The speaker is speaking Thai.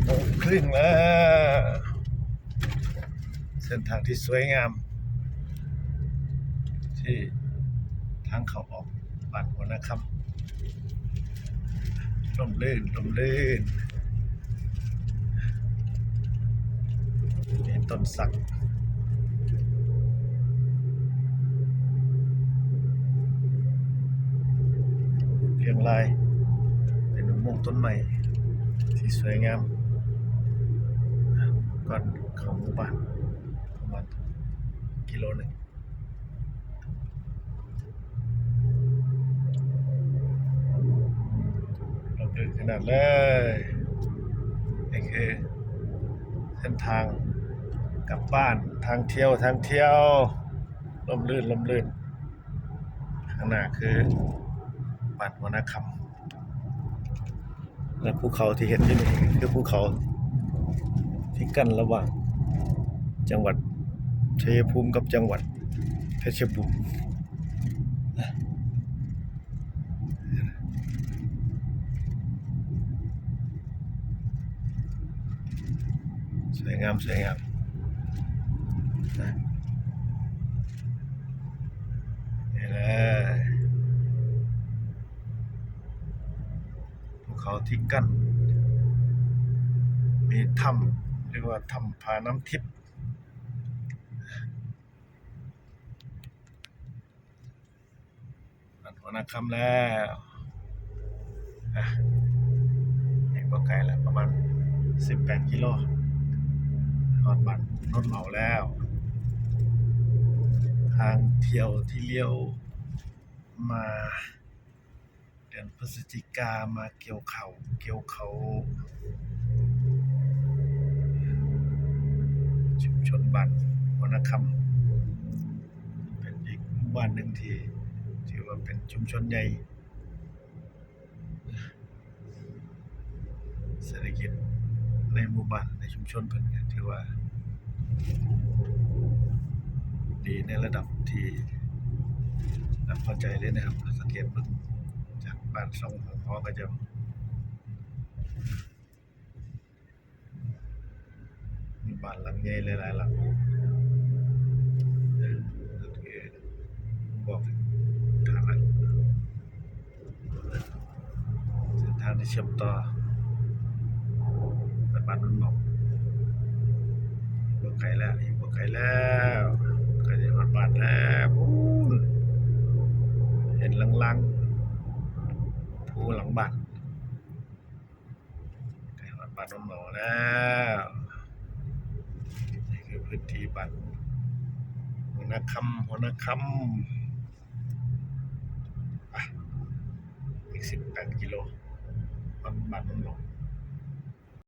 10:30แล้วเส้นทางที่สวยงามที่ทางเขาออกบ้านหัวนะครับลมลื่นนี่ต้นสักเรียงรายเป็นอุโมงค์ต้นไม้ที่สวยงามก่อนเข้าหมู่บ้านประมาณกิโลหนึ่งเราเดินขนาดเลยนี่คือเส้นทางกลับบ้านทางเที่ยวลมลื่นข้างหน้าคือบ้านหัวนาคำและภูเขาที่เห็นที่นี่คือภูเขาที่กั้นระหว่างจังหวัดชัยภูมิกับจังหวัดเพชรบูรณ์สวยงามนี่แหละภูเขาที่กั้นมีถ้ำเรียกว่าถ้ำผาน้ำทิพย์บ้านหัวนาคำแล้วนี่ก็ไกลแล้วประมาณ18 กิโลฮอดบ้านโนนเหมาแล้ว ทางเที่ยวที่เลี้ยวมาเดือนพฤศจิกามาเกี่ยวเขาชุมชนบ้านหัวนาคำเป็นอีกหมู่บ้านหนึ่งที่ถือว่าเป็นชุมชนใหญ่เศรษฐกิจในหมู่บ้านในชุมชนเพิ่นก็ถือว่าดีในระดับที่น่าพอใจเลยนะครับสังเกตเบิ่งจากบ้านสองหอก็จะมีบ้านหลังใหญ่หลายๆหลังคือบอกฐานะเส้นทางที่เชื่อมต่อไปบ้านโนนเหมาบ่ไกลแล้วใกล้จะฮอดบ้านแล้วเห็นลังๆภูหลังบ้านใกล้ฮอดบ้านโนนเหมาแล้วนี่คือพื้นที่บ้านหัวนาคำอีก18 กิโลบ้านโนนเหมา